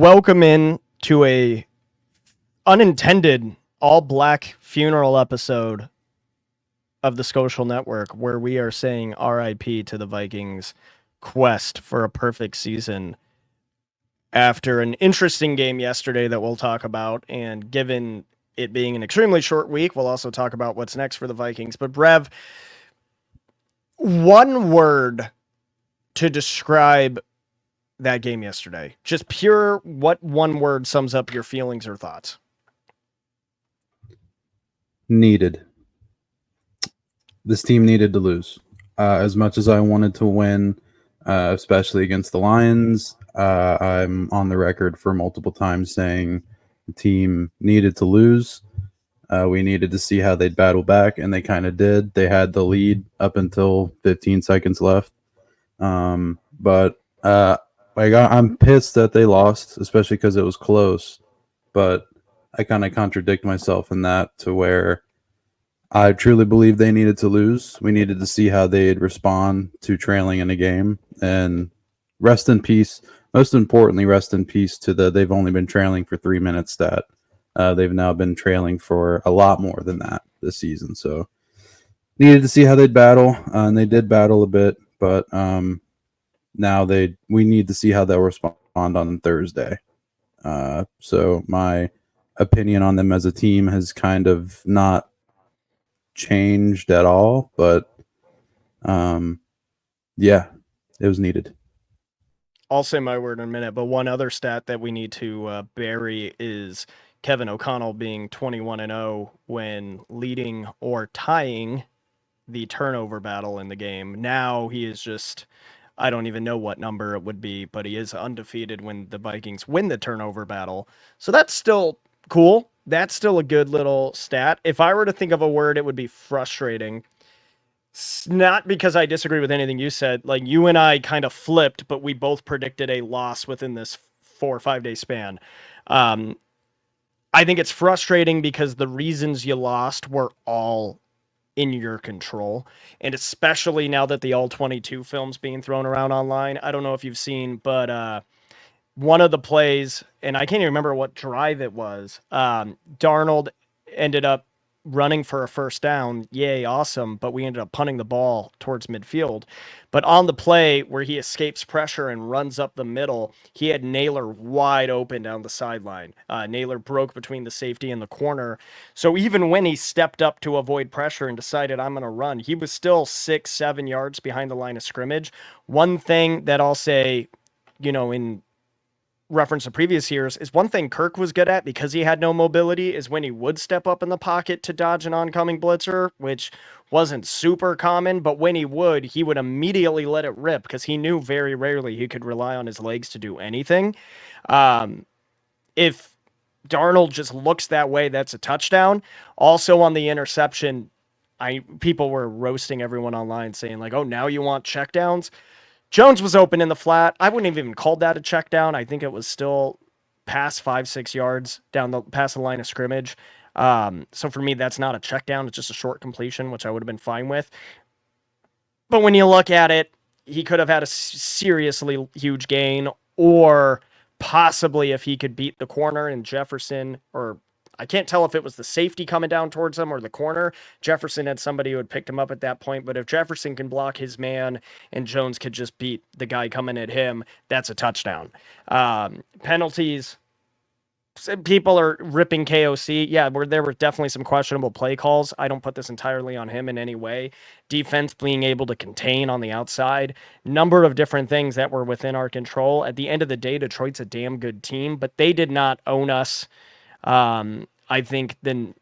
welcome in to a unintended all-black funeral episode of the Skolcial Network, where we are saying RIP to the Vikings' quest for a perfect season after an interesting game yesterday that we'll talk about. And given it being an extremely short week, we'll also talk about what's next for the Vikings. But Brev, one word to describe that game yesterday. Just pure, what one word sums up your feelings or thoughts? Needed. This team needed to lose. As much as I wanted to win, especially against the Lions, I'm on the record for multiple times saying the team needed to lose. We needed to see how they'd battle back, and they kind of did. They had the lead up until 15 seconds left. But I'm pissed that they lost, especially because it was close. But I kind of contradict myself in that to where I truly believe they needed to lose. We needed to see how they'd respond to trailing in a game. And rest in peace. Most importantly, rest in peace to they've only been trailing for 3 minutes stat. They've now been trailing for a lot more than that this season. So needed to see how they'd battle. And they did battle a bit. But now we need to see how they'll respond on Thursday. So my opinion on them as a team has kind of not changed at all, but yeah, it was needed. I'll say my word in a minute, but one other stat that we need to bury is Kevin O'Connell being 21-0 when leading or tying the turnover battle in the game. Now he is just, I don't even know what number it would be, but he is undefeated when the Vikings win the turnover battle. So that's still cool. That's still a good little stat. If I were to think of a word, it would be frustrating. Not because I disagree with anything you said. Like, you and I kind of flipped, but we both predicted a loss within this 4 or 5 day span. Um, I think it's frustrating because the reasons you lost were all in your control. And especially now that the all 22 film's being thrown around online. I don't know if you've seen, but one of the plays, and I can't even remember what drive it was, Darnold ended up running for a first down. Yay, awesome. But we ended up punting the ball towards midfield. But on the play where he escapes pressure and runs up the middle, he had Naylor wide open down the sideline. Naylor broke between the safety and the corner. So even when he stepped up to avoid pressure and decided, I'm going to run, he was still 6-7 yards behind the line of scrimmage. One thing that I'll say, in reference to previous years, is one thing Kirk was good at because he had no mobility is when he would step up in the pocket to dodge an oncoming blitzer, which wasn't super common, but when he would immediately let it rip because he knew very rarely he could rely on his legs to do anything. If Darnold just looks that way, that's a touchdown. Also on the interception, people were roasting everyone online saying like, oh, now you want checkdowns? Jones was open in the flat. I wouldn't have even called that a check down. I think it was still past 5-6 yards past the line of scrimmage. So for me, that's not a check down. It's just a short completion, which I would have been fine with. But when you look at it, he could have had a seriously huge gain, or possibly if he could beat the corner and Jefferson, or I can't tell if it was the safety coming down towards him or the corner. Jefferson had somebody who had picked him up at that point, but if Jefferson can block his man and Jones could just beat the guy coming at him, that's a touchdown. Penalties, people are ripping KOC. Yeah, there were definitely some questionable play calls. I don't put this entirely on him in any way. Defense being able to contain on the outside, number of different things that were within our control. At the end of the day, Detroit's a damn good team, but they did not own us. I think then,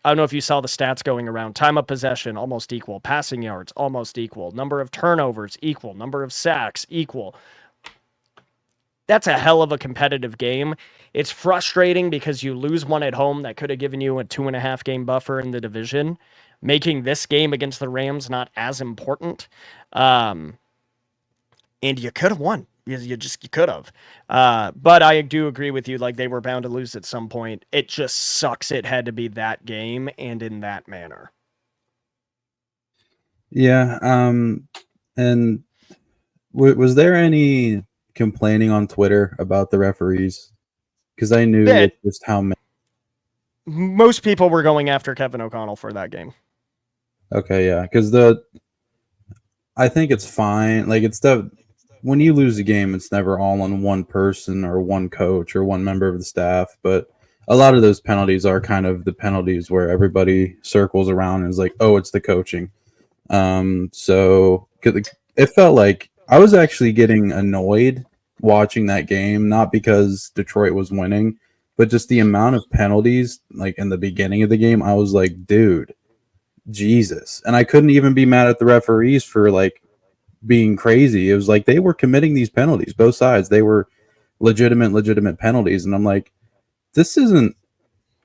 I don't know if you saw the stats going around. Time of possession, almost equal. Passing yards, almost equal. Number of turnovers, equal. Number of sacks, equal. That's a hell of a competitive game. It's frustrating because you lose one at home that could have given you a 2.5 game buffer in the division, making this game against the Rams not as important. And you could have won. You could have. But I do agree with you. Like, they were bound to lose at some point. It just sucks it had to be that game and in that manner. Yeah. And was there any complaining on Twitter about the referees? because I knew with That just how many. most people were going after Kevin O'Connell for that game. Okay, yeah, because the I think it's fine. Like it's the when you lose a game, it's never all on one person or one coach or one member of the staff. But a lot of those penalties are kind of the penalties where everybody circles around and is like, "Oh, it's the coaching." So it felt like I was actually getting annoyed watching that game, not because Detroit was winning, but just the amount of penalties. Like in the beginning of the game, I was like, "Dude, Jesus!" And I couldn't even be mad at the referees for like being crazy. It was like they were committing these penalties, both sides. They were legitimate penalties, and I'm like, this isn't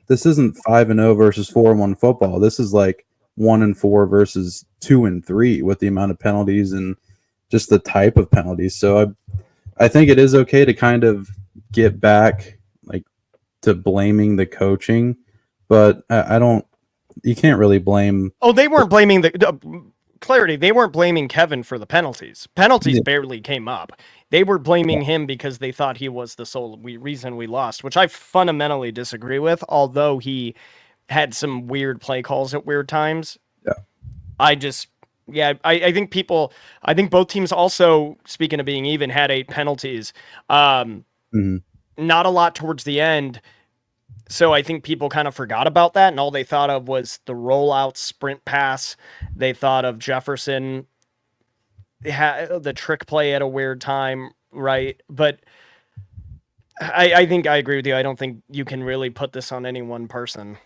this isn't 5-0 versus 4-1 football. This is like 1-4 versus 2-3 with the amount of penalties and just the type of penalties. So I think it is okay to kind of get back like to blaming the coaching, but I don't. You can't really blame. Oh, they weren't blaming clarity. They weren't blaming Kevin for the penalties. Penalties Yeah, barely came up. They were blaming him because they thought he was the sole reason we lost, which I fundamentally disagree with. Although he had some weird play calls at weird times, yeah. I just yeah, I think people I think both teams also, speaking of being even, had 8 penalties. Um Mhm. Not a lot towards the end. So I think people kind of forgot about that, and all they thought of was the rollout sprint pass. They thought of Jefferson the trick play at a weird time, right? But I think I agree with you. I don't think you can really put this on any one person.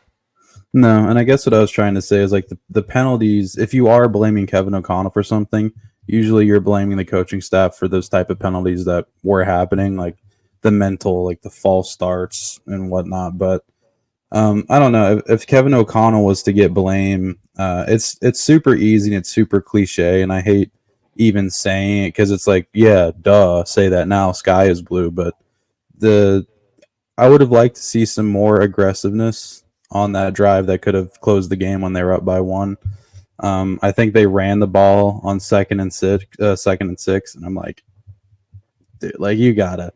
No, and I guess what I was trying to say is like the penalties. If you are blaming Kevin O'Connell for something, usually you're blaming the coaching staff for those type of penalties that were happening, like the mental, like the false starts and whatnot. But I don't know if Kevin O'Connell was to get blame. It's super easy and it's super cliche, and I hate even saying it because it's like, yeah, duh, say that now. Sky is blue, but the I would have liked to see some more aggressiveness on that drive that could have closed the game when they were up by one. I think they ran the ball on second and six, and I'm like, dude, like you gotta.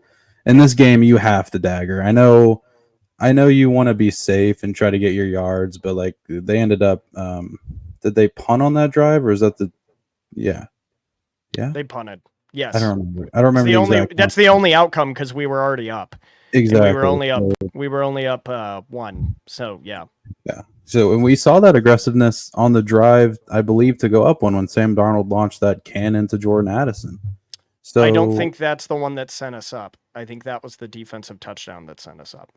In this game, you have to dagger. I know you want to be safe and try to get your yards, but like they ended up. Did they punt on that drive, or is that the? Yeah, yeah. They punted. I Yes. don't remember. I don't It's remember the the only exact that's the only outcome because we were already up. And exactly. we were only up one. So yeah. Yeah. So and we saw that aggressiveness on the drive, I believe, to go up one when Sam Darnold launched that cannon to Jordan Addison. I don't So think that's the one that sent us up. I think that was the defensive touchdown that sent us up.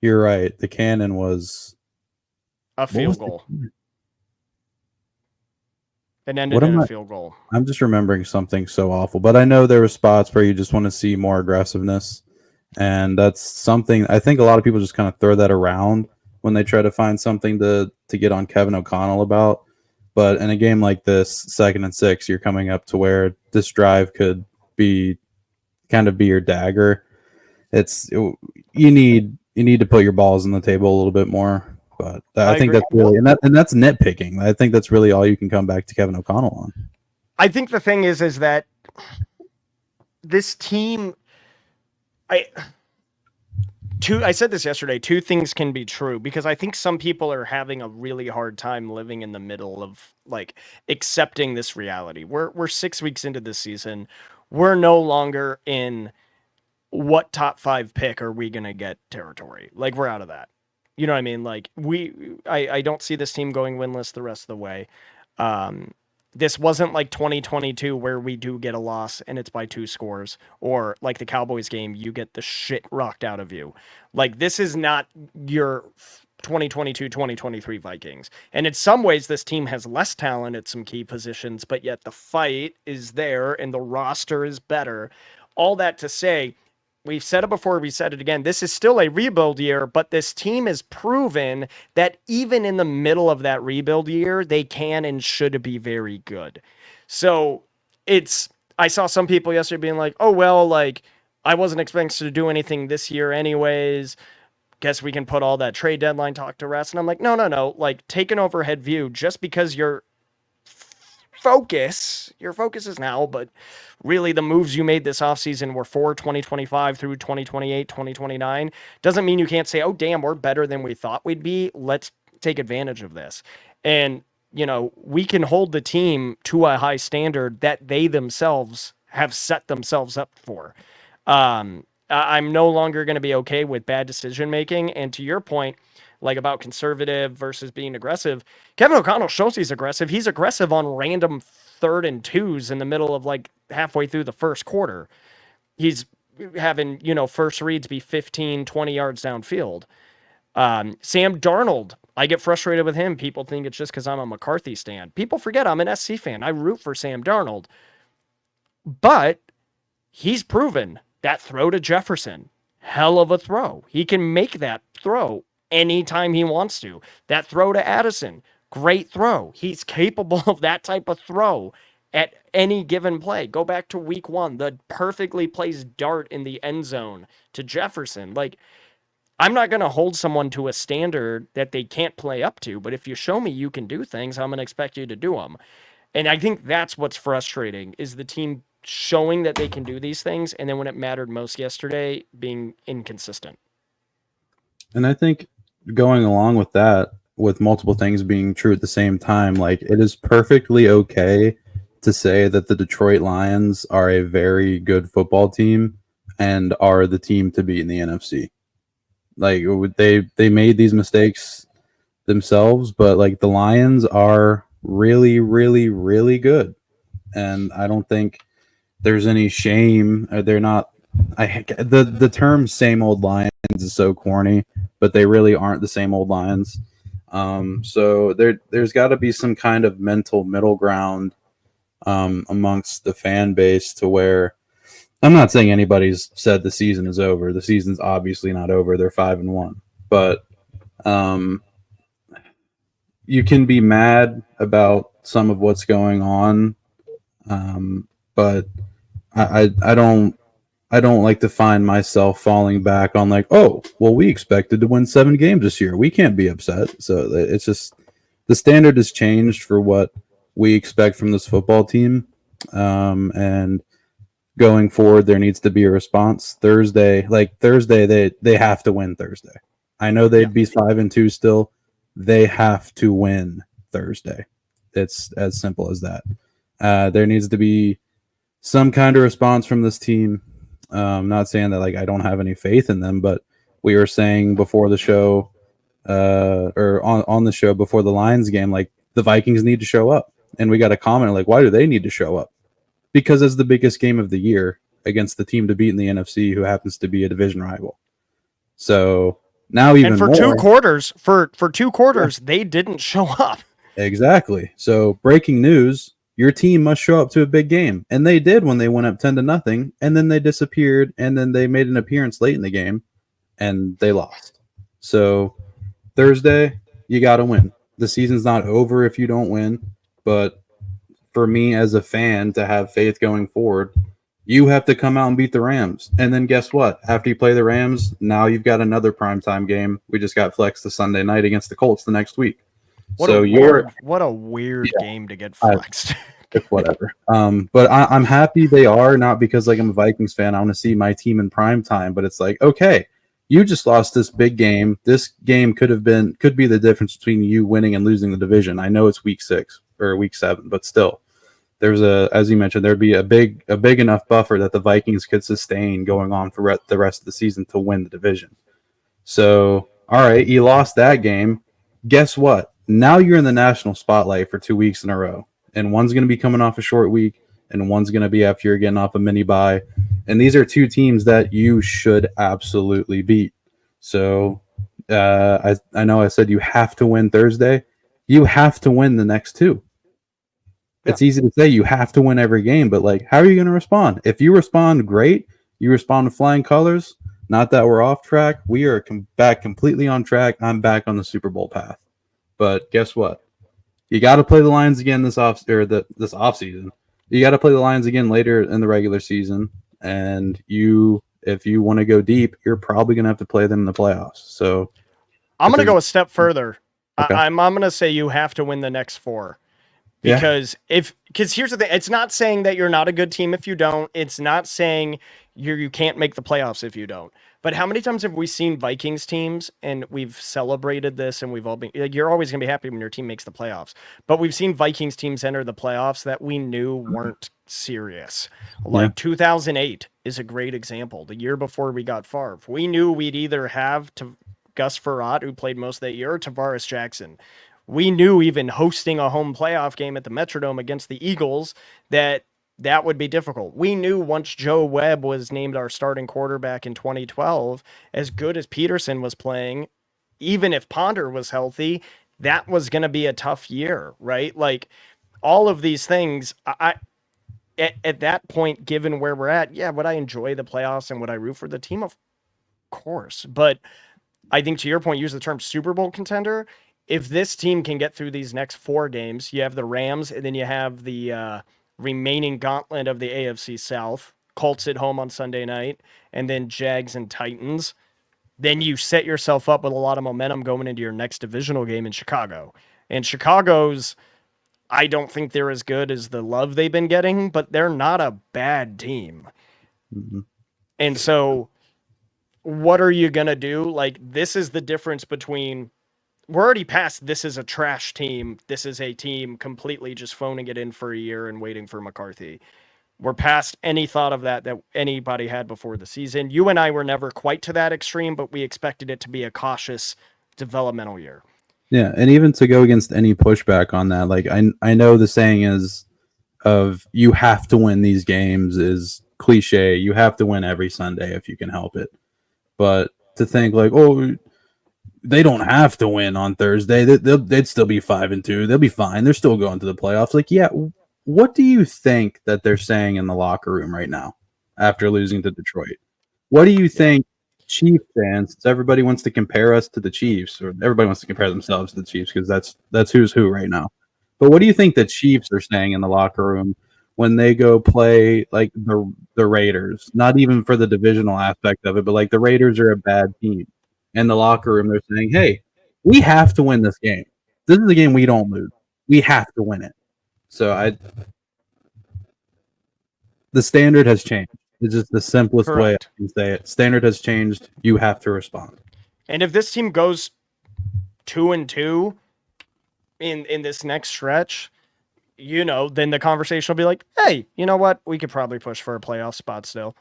you're right. The cannon was A what field was the goal. It ended what in am a I field goal. I'm just remembering something so awful. But I know there were spots where you just want to see more aggressiveness. And that's something I think a lot of people just kind of throw that around when they try to find something to get on Kevin O'Connell about. But in a game like this, second and six, you're coming up to where this drive could be kind of be your dagger. You need to put your balls on the table a little bit more. But I I think agree. that's Well, really and that's nitpicking. I think that's really all you can come back to Kevin O'Connell on. I think the thing is that this team I I said this yesterday, two things can be true because I think some people are having a really hard time living in the middle of like accepting this reality. We're 6 weeks into this season. We're no longer in what top 5 pick are we going to get territory. Like we're out of that. You know what I mean? Like I don't see this team going winless the rest of the way. Um this wasn't like 2022 where we do get a loss and it's by 2 scores, or like the Cowboys game you get the shit rocked out of you. Like this is not your 2022-2023 Vikings. And in some ways this team has less talent at some key positions, but yet the fight is there and the roster is better. All that to say, we've said it before, we said it again. This is still a rebuild year, but this team has proven that even in the middle of that rebuild year, they can and should be very good. So it's, I saw some people yesterday being like, oh, well, like, I wasn't expecting to do anything this year, anyways. Guess we can put all that trade deadline talk to rest. And I'm like, no, no, no. Like, take an overhead view. Just because you're focus is now, but really the moves you made this offseason were for 2025 through 2028, 2029. Doesn't mean you can't say, oh, damn, we're better than we thought we'd be. Let's take advantage of this. And, we can hold the team to a high standard that they themselves have set themselves up for. I'm no longer going to be okay with bad decision making. And to your point, like about conservative versus being aggressive, Kevin O'Connell shows he's aggressive. He's aggressive on random 3rd and 2s in the middle of like halfway through the first quarter. He's having, first reads be 15, 20 yards downfield. Sam Darnold, I get frustrated with him. People think it's just because I'm a McCarthy stan. People forget I'm an SC fan. I root for Sam Darnold. But he's proven that throw to Jefferson, hell of a throw. He can make that throw anytime he wants to. That throw to Addison, great throw. He's capable of that type of throw at any given play. Go back to week 1, the perfectly placed dart in the end zone to Jefferson. Like, I'm not going to hold someone to a standard that they can't play up to, but if you show me you can do things, I'm going to expect you to do them. And I think that's what's frustrating is the team showing that they can do these things, and then when it mattered most yesterday, being inconsistent. And I think going along with that, with multiple things being true at the same time, like it is perfectly okay to say that the Detroit Lions are a very good football team and are the team to beat in the NFC. Like they made these mistakes themselves, but like the Lions are really, really, really good. And I don't think there's any shame. They're not. The term "same old Lions" is so corny, but they really aren't the same old Lions. So there's got to be some kind of mental middle ground amongst the fan base to where I'm not saying anybody's said the season is over. The season's obviously not over. They're 5-1, but you can be mad about some of what's going on, but I don't like to find myself falling back on like, oh, well, we expected to win 7 games this year. We can't be upset. So it's just the standard has changed for what we expect from this football team, and going forward, there needs to be a response. Thursday, they have to win Thursday. I know they'd be 5-2 still. They have to win Thursday. It's as simple as that. There needs to be some kind of response from this team. I'm not saying that like I don't have any faith in them, but we were saying before the show, or on the show before the Lions game, like the Vikings need to show up, and we got a comment like, why do they need to show up? Because it's the biggest game of the year against the team to beat in the NFC, who happens to be a division rival. So now even and for more, 2 quarters, for 2 quarters, they didn't show up. exactly. So breaking news: your team must show up to a big game, and they did when they went up 10-0, and then they disappeared, and then they made an appearance late in the game, and they lost. So Thursday, you got to win. The season's not over if you don't win, but for me as a fan to have faith going forward, you have to come out and beat the Rams. And then guess what? After you play the Rams, now you've got another primetime game. We just got flexed to Sunday night against the Colts the next week. What So a weird game to get I, flexed. it's whatever. But I'm happy they are, not because like I'm a Vikings fan. I want to see my team in prime time, but it's like, okay, you just lost this big game. This game could be the difference between you winning and losing the division. I know it's week 6 or week 7, but still, there's as you mentioned, there'd be a big enough buffer that the Vikings could sustain going on for the rest of the season to win the division. So, all right, you lost that game. Guess what? Now you're in the national spotlight for 2 weeks in a row, and one's going to be coming off a short week, and one's going to be after you're getting off a mini bye. And these are 2 teams that you should absolutely beat. So, I know I said you have to win Thursday. You have to win the next 2. It's easy to say you have to win every game, but like, how are you going to respond? If you respond great, you respond with flying colors. Not that we're off track. We are back completely on track. I'm back on the Super Bowl path. But guess what? You got to play the Lions again this offseason. You got to play the Lions again later in the regular season, and if you want to go deep, you're probably going to have to play them in the playoffs. So I'm going to go a step further. Okay. I'm going to say you have to win the next 4. Yeah. Because here's the thing, it's not saying that you're not a good team if you don't. It's not saying you can't make the playoffs if you don't. But how many times have we seen Vikings teams and we've celebrated this and we've all been like, you're always gonna be happy when your team makes the playoffs. But we've seen Vikings teams enter the playoffs that we knew weren't serious. Yeah. Like 2008 is a great example. The year before we got Favre, we knew we'd either have to Gus Farrat, who played most of that year, or Tavares Jackson. We knew even hosting a home playoff game at the Metrodome against the Eagles that would be difficult. We knew once Joe Webb was named our starting quarterback in 2012, as good as Peterson was playing, even if Ponder was healthy, that was going to be a tough year, right? Like all of these things, at that point, given where we're at, yeah, would I enjoy the playoffs and would I root for the team? Of course. But I think to your point, use the term Super Bowl contender. If this team can get through these next 4 games, you have the Rams, and then you have the remaining gauntlet of the AFC South, Colts at home on Sunday night, and then Jags and Titans. Then you set yourself up with a lot of momentum going into your next divisional game in Chicago. And Chicago's, I don't think they're as good as the love they've been getting, but they're not a bad team. Mm-hmm. And so, what are you going to do? Like, this is the difference between we're already past this is a trash team. This is a team completely just phoning it in for a year and waiting for McCarthy. We're past any thought of that anybody had before the season. You and I were never quite to that extreme, but we expected it to be a cautious developmental year. Yeah, and even to go against any pushback on that, like I know the saying is of you have to win these games is cliche. You have to win every Sunday if you can help it. But to think like, oh, they don't have to win on Thursday. They'd still be 5-2. They'll be fine. They're still going to the playoffs. Like, yeah, what do you think that they're saying in the locker room right now after losing to Detroit? What do you Yeah. think Chiefs fans? Since everybody wants to compare us to the Chiefs, or everybody wants to compare themselves to the Chiefs because that's who's who right now. But what do you think the Chiefs are saying in the locker room when they go play like the Raiders? Not even for the divisional aspect of it, but like the Raiders are a bad team. In the locker room, they're saying, "Hey, we have to win this game. This is a game we don't lose. We have to win it." So the standard has changed. It's just the simplest way I Correct. can say it. Standard has changed. You have to respond. And if this team goes 2-2 in this next stretch, then the conversation will be like, hey, you know what? We could probably push for a playoff spot still.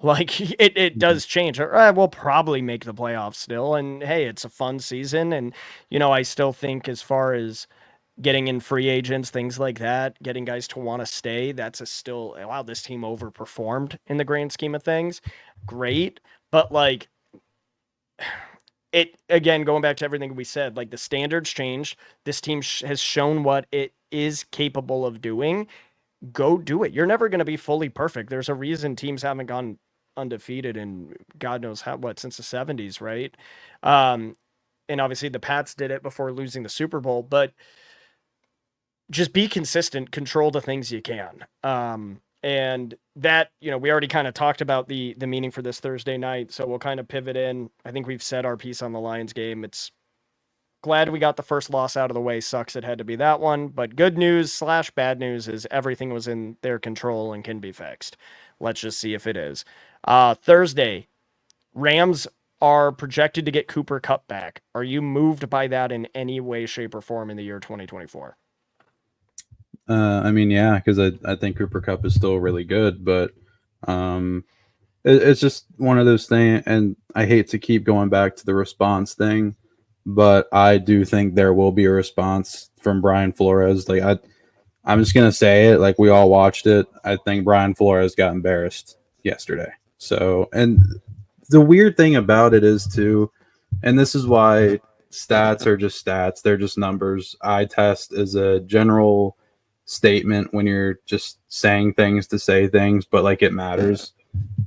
Like it Mhm. does change. We'll probably make the playoffs still. And hey, it's a fun season. And, I still think as far as getting in free agents, things like that, getting guys to want to stay, that's a still, wow, this team overperformed in the grand scheme of things. Great. But like, it again going back to everything we said, like the standards changed. This team has shown what it is capable of doing. Go do it. You're never going to be fully perfect. There's a reason teams haven't gone undefeated in God knows how what since the 70s, right? um and obviously the Pats did it before losing the Super Bowl, but just be consistent, control the things you can. And that, we already kind of talked about the meaning for this Thursday night, so we'll kind of pivot in. I think we've said our piece on the Lions game. It's glad we got the first loss out of the way. Sucks it had to be that one, but good news slash bad news is everything was in their control and can be fixed. Let's just see if it is. Thursday, Rams are projected to get Cooper Kupp back. Are you moved by that in any way, shape, or form in the year 2024? I mean, yeah, because I think Cooper Cup is still really good, but um, it's just one of those things. And I hate to keep going back to the response thing, but I do think there will be a response from Brian Flores. Like I'm just gonna say it. Like we all watched it. I think Brian Flores got embarrassed yesterday. So, and the weird thing about it is too, and this is why stats are just stats. They're just numbers. Eye test is a general statement when you're just saying things to say things, but like it matters.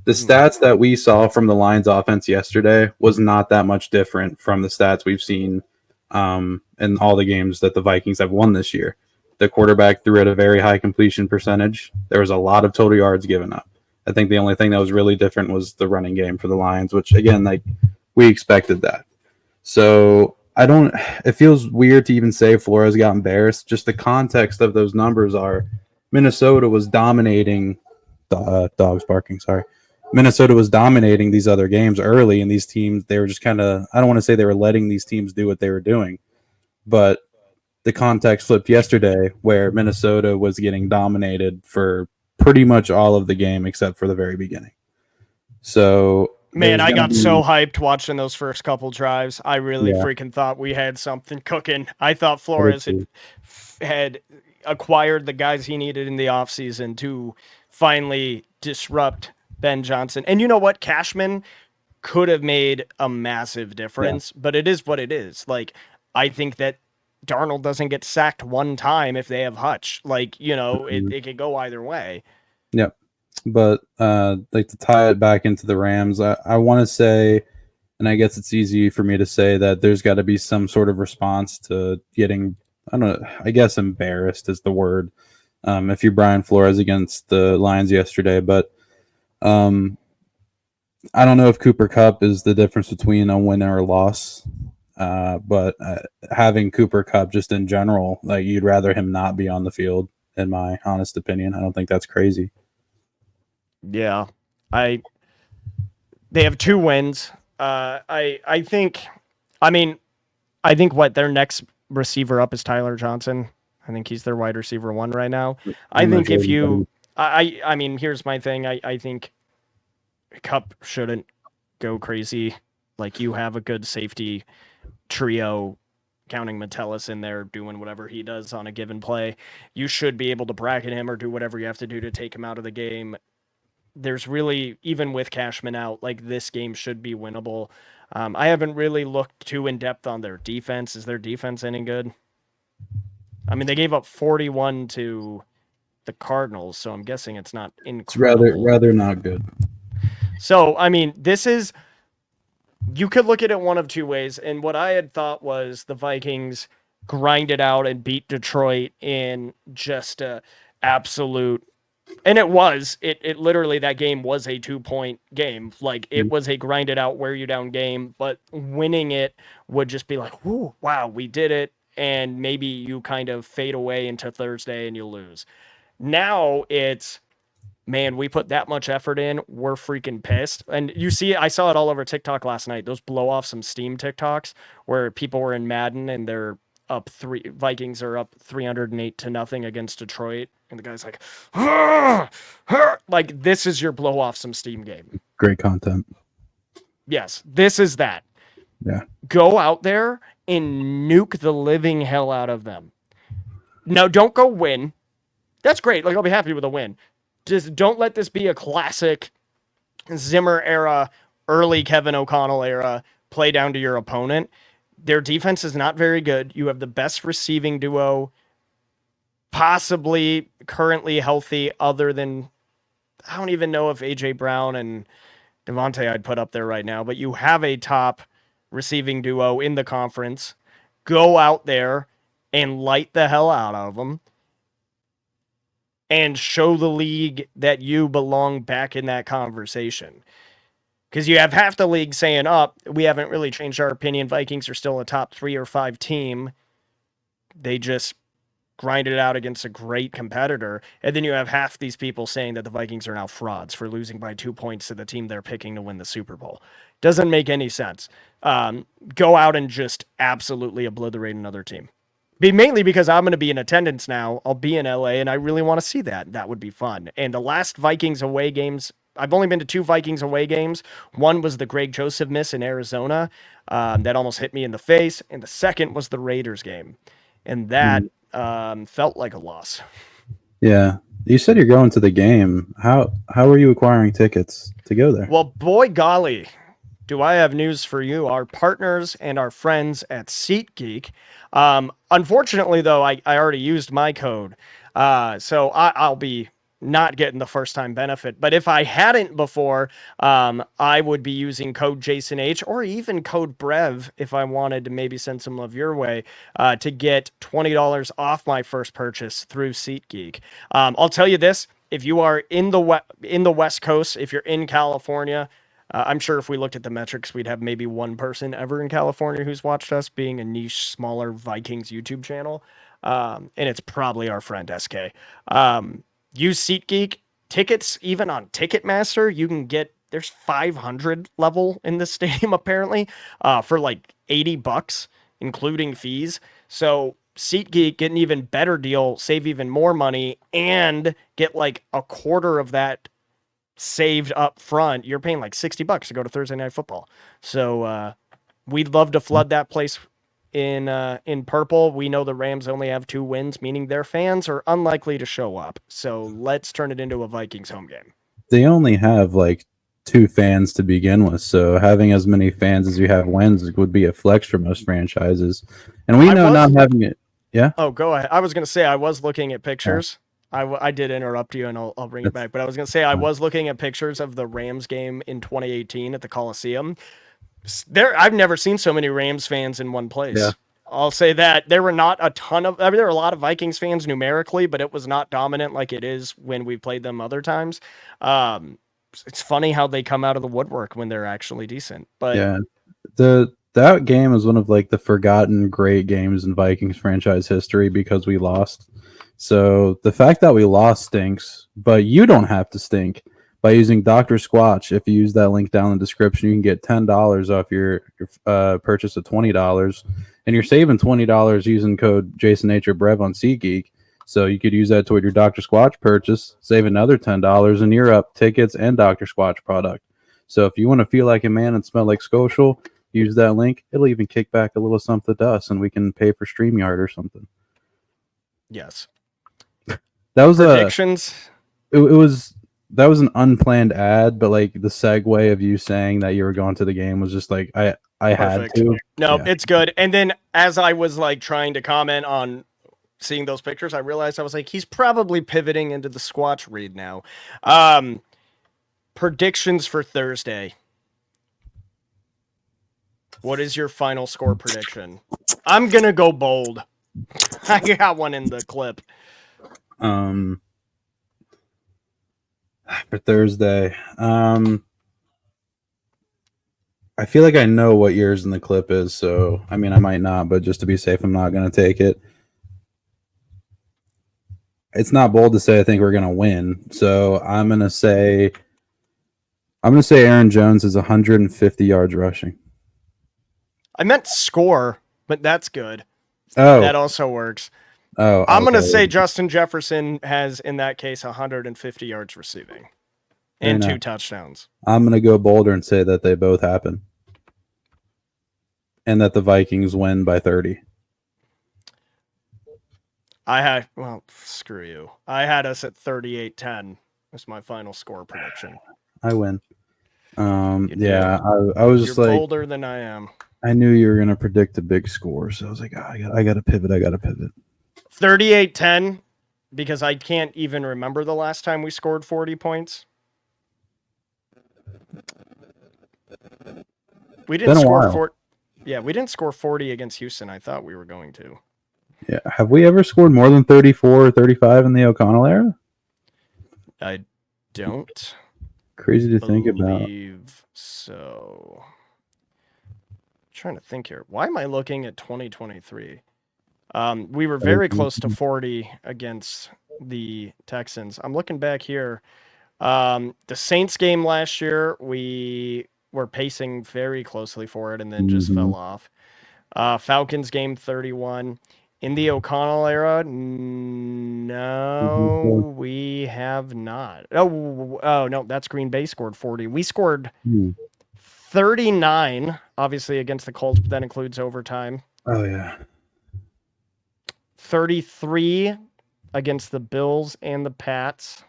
The stats that we saw from the Lions offense yesterday was not that much different from the stats we've seen in all the games that the Vikings have won this year. The quarterback threw at a very high completion percentage. There was a lot of total yards given up. I think the only thing that was really different was the running game for the Lions, which again, like we expected that. So I don't. It feels weird to even say Flores got embarrassed. Just the context of those numbers are Minnesota was dominating. Dogs barking. Sorry. Minnesota was dominating these other games early, and these teams they were just kind of. I don't want to say they were letting these teams do what they were doing, but the context flipped yesterday, where Minnesota was getting dominated for pretty much all of the game except for the very beginning. So Man, there's I going to got so be hyped watching those first couple drives. I really yeah, freaking thought we had something cooking. I thought I did Flores too. had acquired the guys he needed in the offseason to finally disrupt Ben Johnson. And you know what? Cashman could have made a massive Yeah. difference, but it is what it is. Like, I think that Darnold doesn't get sacked one time if they have Hutch. Like, Mhm. it could go either way. Yep. But like to tie it back into the Rams, I want to say, and I guess it's easy for me to say that there's got to be some sort of response to getting, I don't know, I guess embarrassed is the word. If you're Brian Flores against the Lions yesterday, but um, I don't know if Cooper Cup is the difference between a win or a loss. But having Cooper Cup just in general, like you'd rather him not be on the field, in my honest opinion. I don't think that's crazy. Yeah. I They have 2 wins. I think I mean, I think what their next receiver up is Tyler Johnson. I think he's their wide receiver one right now. I I'm not think sure if you anybody. I mean, here's my thing. I think Cup shouldn't go crazy. Like you have a good safety trio, counting Metellus in there doing whatever he does on a given play. You should be able to bracket him or do whatever you have to do to take him out of the game. There's really, even with Cashman out, like this game should be winnable. I haven't really looked too in depth on their defense. Is their defense any good? I mean, they gave up 41 to the Cardinals, so I'm guessing it's not It's rather incredible. rather not good. So, I mean, this is, you could look at it one of two ways. And what I had thought was the Vikings grinded out and beat Detroit in just a absolute, and it literally, that game was a 2 point game. Like it was a grinded out, wear you down game, but winning it would just be like, whoo, wow, we did it. And maybe you kind of fade away into Thursday and you lose. Now it's, man, we put that much effort in. We're freaking pissed. And you see, I saw it all over TikTok last night. Those blow off some Steam TikToks where people were in Madden and they're up three. Vikings are up 308-0 against Detroit, and the guy's like, "Arr! Arr!" Like this is your blow off some Steam game. Great content. Yes, this is that. Yeah. Go out there and nuke the living hell out of them. Now, don't go win. That's great. Like I'll be happy with a win. Just don't let this be a classic Zimmer era, early Kevin O'Connell era play down to your opponent. Their defense is not very good. You have the best receiving duo, possibly currently healthy, other than, I don't even know if AJ Brown and Devontae I'd put up there right now, but you have a top receiving duo in the conference. Go out there and light the hell out of them and show the league that you belong back in that conversation. Because you have half the league saying, "Up, we haven't really changed our opinion. Vikings are still a top 3 or 5 team. They just grinded out against a great competitor." And then you have half these people saying that the Vikings are now frauds for losing by 2 points to the team they're picking to win the Super Bowl. Doesn't make any sense. Go out and just absolutely obliterate another team. Mainly because I'm going to be in attendance now. I'll be in LA, and I really want to see that. That would be fun. And the last Vikings away games, I've only been to 2 Vikings away games. One was the Greg Joseph miss in Arizona, that almost hit me in the face, and the second was the Raiders game, and that Mhm. felt like a loss. Yeah. You said you're going to the game. How are you acquiring tickets to go there? Well, boy golly, do I have news for you, our partners and our friends at SeatGeek. Unfortunately, though, I already used my code, so I'll be not getting the first time benefit. But if I hadn't before, I would be using code JasonH or even code Brev if I wanted to maybe send some love your way, to get $20 off my first purchase through SeatGeek. I'll tell you this: if you are in the West Coast, if you're in California, I'm sure if we looked at the metrics, we'd have maybe one person ever in California who's watched us, being a niche, smaller Vikings YouTube channel. And it's probably our friend SK. Use SeatGeek. Tickets, even on Ticketmaster, you can get, there's 500 level in this stadium apparently, for like $80, including fees. So SeatGeek, get an even better deal, save even more money, and get like a quarter of that saved up front. You're paying like $60 to go to Thursday Night Football. So we'd love to flood that place in purple. We know the Rams only have 2 wins, meaning their fans are unlikely to show up. So let's turn it into a Vikings home game. They only have like 2 fans to begin with, so having as many fans as you have wins would be a flex for most franchises. And we know not having it. Yeah. Oh, go ahead. I was going to say I was looking at Yeah. pictures. I did interrupt you, and I'll bring it back. But I was going to say I was looking at pictures of the Rams game in 2018 at the Coliseum. I've never seen so many Rams fans in one place. Yeah. I'll say that there were not a ton of. I mean, there were a lot of Vikings fans numerically, but it was not dominant like it is when we played them other times. It's funny how they come out of the woodwork when they're actually decent. But Yeah, that game is one of like the forgotten great games in Vikings franchise history because we lost. So the fact that we lost stinks, but you don't have to stink by using Dr. Squatch. If you use that link down in the description, you can get $10 off your purchase of $20, and you're saving $20 using code JasonH on SeatGeek. So you could use that toward your Dr. Squatch purchase, save another $10, and you're up tickets and Dr. Squatch product. So if you want to feel like a man and smell like Skolcial, use that link. It'll even kick back a little something to us, and we can pay for StreamYard or something. yes, That was predictions. It was that was an unplanned ad, but like the segue of you saying that you were going to the game was just like I had to. No, Yeah. it's good. And then as I was like trying to comment on seeing those pictures, I realized I was like, he's probably pivoting into the Squatch read now. Predictions for Thursday. What is your final score prediction? I'm gonna go bold. I got one in the clip. For Thursday, I feel like I know what yours in the clip is, so I mean I might not, but just to be safe, I'm not gonna take it. It's not bold to say I think we're gonna win, so I'm gonna say Aaron Jones is 150 yards rushing. I meant score, but that's good. Oh, that also works. Oh, I'm okay. gonna say Justin Jefferson has, in that case, 150 yards receiving and 2 touchdowns. I'm gonna go bolder and say that they both happen, and that the Vikings win by 30. Screw you. I had us at 38-10. That's my final score prediction. I win. Yeah, I was just You're like bolder than I am. I knew you were gonna predict a big score, so I was like, I gotta pivot. 38-10, because I can't even remember the last time we scored 40 points. We didn't score 40. Yeah, we didn't score 40 against Houston. I thought we were going to. Yeah. Have we ever scored more than 34 or 35 in the O'Connell era? I don't. Crazy to think about. So, I'm trying to think here. Why am I looking at 2023? We were very close to 40 against the Texans. I'm looking back here. The Saints game last year, we were pacing very closely for it and then just fell off. Falcons game 31. In the O'Connell era, no, we have not. Oh, no, that's Green Bay scored 40. We scored 39, obviously, against the Colts, but that includes overtime. Oh, yeah. 33 against the Bills and the Pats.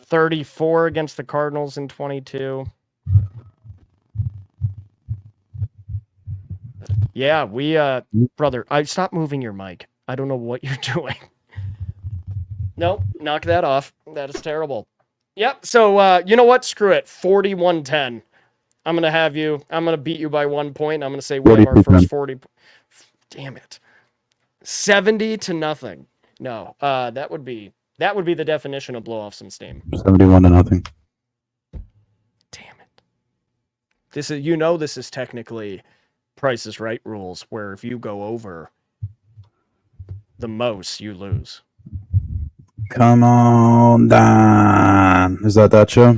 34 against the Cardinals in 22. Yeah, brother, stop moving your mic. I don't know what you're doing. Nope, knock that off. That is terrible. Yep, so you know what? Screw it. 41-10. I'm going to beat you by 1 point. I'm going to say we have our first 40. Damn it. 70-0. No, that would be the definition of blow off some steam. 71-0. This is this is technically Price is Right rules, where if you go over the most, you lose. Come on, Don. Is that show?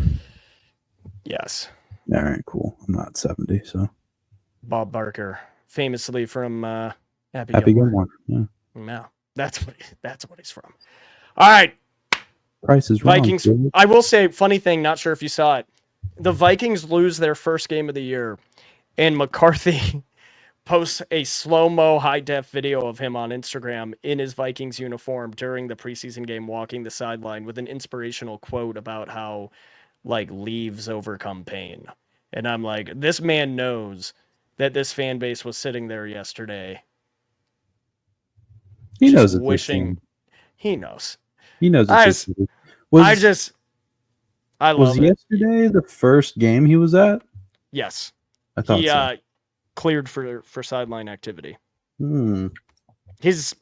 Yes. All right, cool. I'm not 70, so Bob Barker, famously from Happy happy Gilmore. Gilmore. Yeah. No, that's what he's from. All right, Price is wrong. Vikings. Dude. I will say, funny thing. Not sure if you saw it. The Vikings lose their first game of the year, and McCarthy posts a slow-mo high-def video of him on Instagram in his Vikings uniform during the preseason game walking the sideline with an inspirational quote about how like leaves overcome pain. And I'm like, this man knows that this fan base was sitting there yesterday He just knows it's his wishing. team. He knows. He knows it's I his just team. I Was just I was love it. yesterday the first game he was at? Yes. I thought He so. cleared for sideline activity. Hmm. His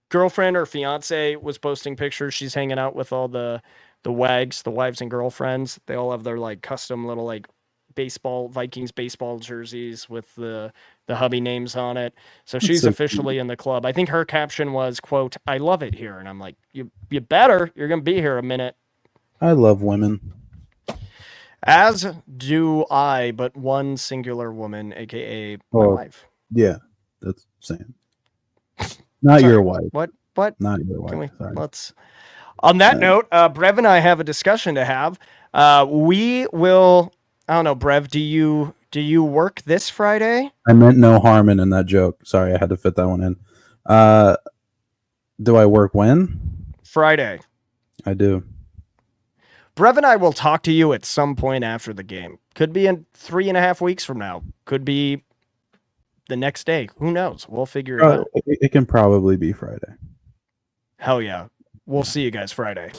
girlfriend or fiance was posting pictures. She's hanging out with all the wags, the wives and girlfriends. They all have their like custom little like Vikings baseball jerseys with the hubby names on it. So That's she's so cute. officially in the club. I think her caption was, quote, "I love it here." And I'm like, you better. You're going to be here a minute. I love women. As do I, but one singular woman, aka my Oh, wife. yeah. That's same. Not your Sorry. wife. What? Not your Can wife. we Sorry. let's On that Uh, note, Brev and I have a discussion to have. We will. I don't know, Brev. Do you work this Friday? I meant no harming in that joke. Sorry, I had to fit that one in. Uh, do I work when? Friday. I do. Brev and I will talk to you at some point after the game. Could be in 3.5 weeks from now. Could be the next day. Who knows? We'll figure it out. It can probably be Friday. Hell yeah. We'll see you guys Friday.